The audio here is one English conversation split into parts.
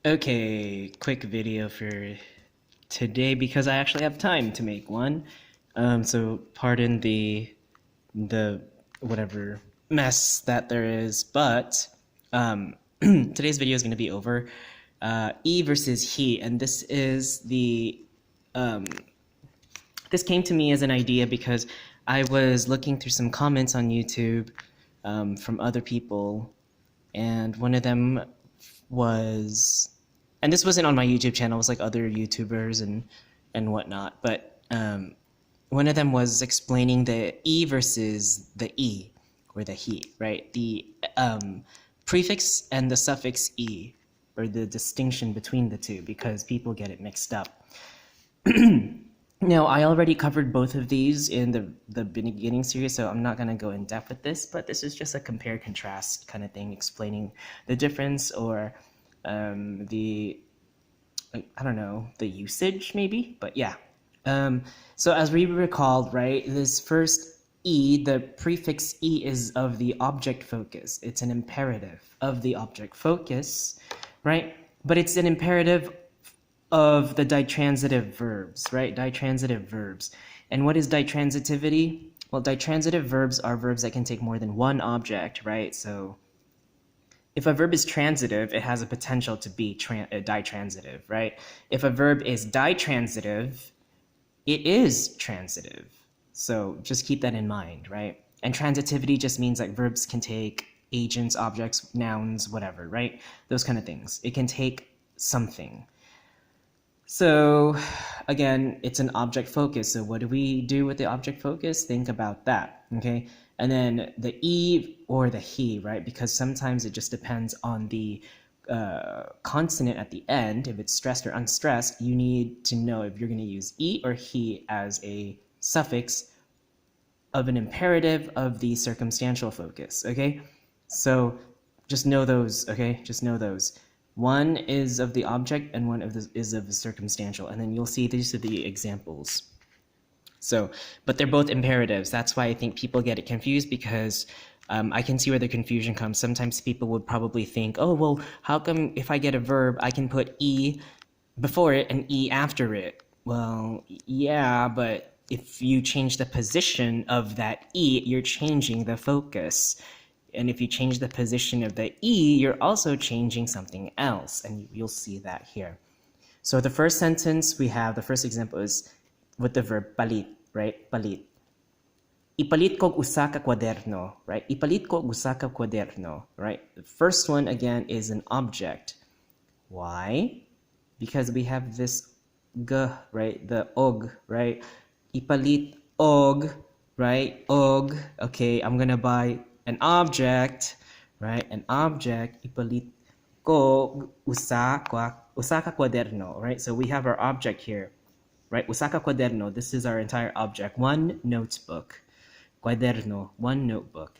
Okay, quick video for today because I actually have time to make one. So pardon the whatever mess that there is, but today's video is going to be over E versus he, and this came to me as an idea because I was looking through some comments on YouTube from other people, and one of them was, and this wasn't on my YouTube channel, it was like other YouTubers and whatnot, but one of them was explaining the E versus the E, or the he, right? The prefix and the suffix E, or the distinction between the two, because people get it mixed up. Now, I already covered both of these in the beginning series, so I'm not going to go in depth with this, but this is just a compare-contrast kind of thing, explaining the difference, or the, I don't know, the usage maybe, but yeah. So as we recalled, right, this first E, the prefix E is of the object focus. It's an imperative of the object focus, right? But it's an imperative of the ditransitive verbs, right? Ditransitive verbs. And what is ditransitivity? Well, ditransitive verbs are verbs that can take more than one object, right? So if a verb is transitive, it has a potential to be ditransitive, right? If a verb is ditransitive, it is transitive. So just keep that in mind, right? And transitivity just means like verbs can take agents, objects, nouns, whatever, right? Those kind of things. It can take something. So again, it's an object focus. So what do we do with the object focus? Think about that, okay? And then the E or the he, right? Because sometimes it just depends on the consonant at the end. If it's stressed or unstressed, you need to know if you're going to use E or he as a suffix of an imperative of the circumstantial focus, okay? So just know those, okay? Just know those. One is of the object and one is of the circumstantial, and then you'll see these are the examples. So, but they're both imperatives. That's why I think people get it confused, because I can see where the confusion comes. Sometimes people would probably think, oh, well, how come if I get a verb, I can put E before it and E after it? Well, yeah, but if you change the position of that E, you're changing the focus. And if you change the position of the E, you're also changing something else, and you'll see that here. So the first sentence we have, the first example is with the verb palit, right? Palit. Ipalit ko usa ka kwaderno, right? Ipalit ko usa ka kwaderno, right? The first one, again, is an object. Why? Because we have this g, right? The og, right? Ipalit og, right? Og. Okay, I'm gonna buy an object, right? An object. Ipalit ko usa ka kwaderno, right? So we have our object here, right? Usa ka kwaderno. This is our entire object. One notebook. Kwaderno, one notebook.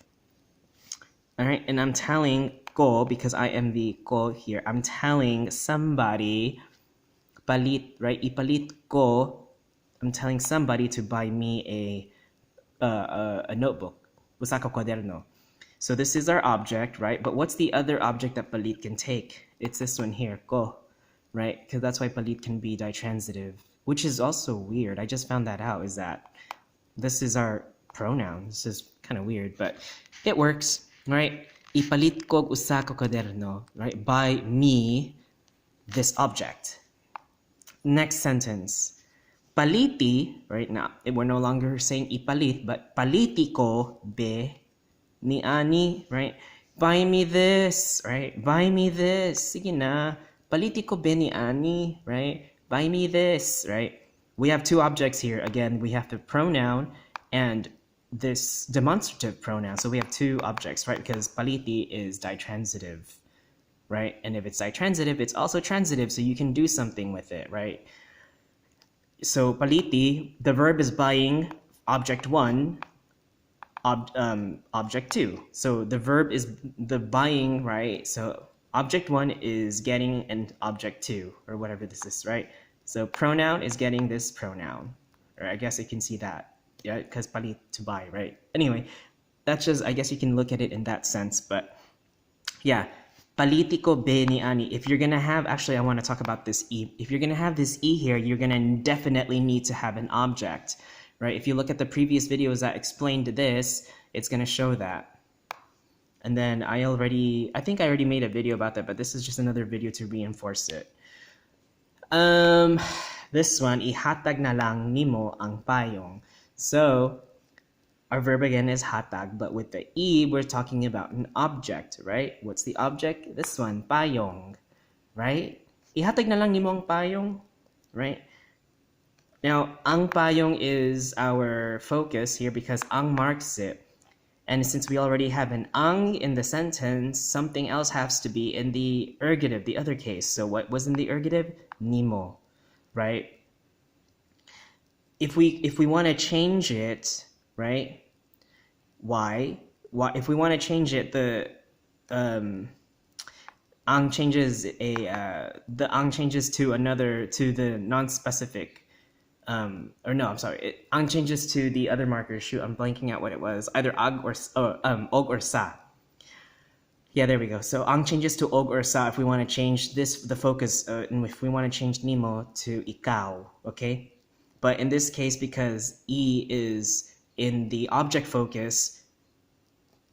All right, and I'm telling ko, because I am the ko here, I'm telling somebody, palit, right? Ipalit ko, I'm telling somebody to buy me a notebook. Usa ka kwaderno. So this is our object, right? But what's the other object that palit can take? It's this one here, ko, right? Because that's why palit can be ditransitive, which is also weird. I just found that out, is that this is our pronoun. This is kind of weird, but it works, right? Ipalit ko usa ka kwaderno, right? Buy me this object. Next sentence. Paliti, right? Now, we're no longer saying ipalit, but paliti ko be ni ani, right? Buy me this, right? Buy me this. Sige na. Paliti ko be ni ani, right? Buy me this, right? We have two objects here. Again, we have the pronoun and this demonstrative pronoun. So we have two objects, right? Because paliti is ditransitive, right? And if it's ditransitive, it's also transitive, so you can do something with it, right? So paliti, the verb is buying object one, object two. So the verb is the buying, right? So object one is getting an object two, or whatever this is, right? So pronoun is getting this pronoun, or I guess you can see that, yeah, because palit, to buy, right? Anyway, that's just, I guess you can look at it in that sense, but yeah. Politiko be ni ani. If you're gonna have, actually, I want to talk about this e. If you're gonna have this e here, you're gonna definitely need to have an object, right? If you look at the previous videos that explained this, it's gonna show that. And then I think I already made a video about that, but this is just another video to reinforce it. This one, ihatag na lang nimo ang payong. So, our verb again is hatag, but with the e, we're talking about an object, right? What's the object? This one, payong, right? Ihatag na lang nimo ang payong, right? Now, ang payong is our focus here because ang marks it. And since we already have an ang in the sentence, something else has to be in the ergative, the other case. So what was in the ergative? Nimo, right? If we want to change it, right? Why? If we want to change it, the ang changes the ang changes to the non-specific. Ang changes to the other marker. Shoot, I'm blanking out what it was. Either og or sa. Yeah, there we go. So ang changes to og or sa if we want to change the focus, and if we want to change nimo to ikaw, okay? But in this case, because e is in the object focus,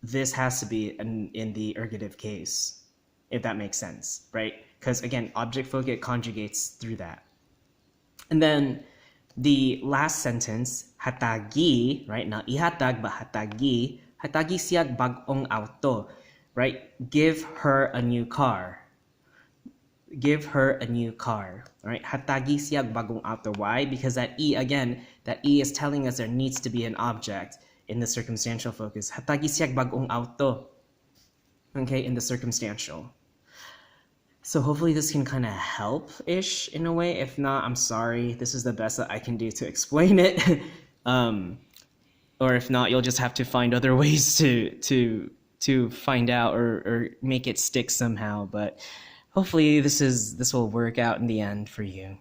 this has to be in the ergative case, if that makes sense, right? Because again, object focus conjugates through that. And then the last sentence, hatagi, right? Now, ihatag ba hatagi? Hatagi siyag bagong auto, right? Give her a new car. Give her a new car, right? Hatagi siyag bagong auto. Why? Because that e, again, that e is telling us there needs to be an object in the circumstantial focus. Hatagi siyag bagong auto, okay, in the circumstantial. So hopefully this can kind of help-ish in a way. If not, I'm sorry. This is the best that I can do to explain it. Or if not, you'll just have to find other ways to find out or make it stick somehow. But hopefully this will work out in the end for you.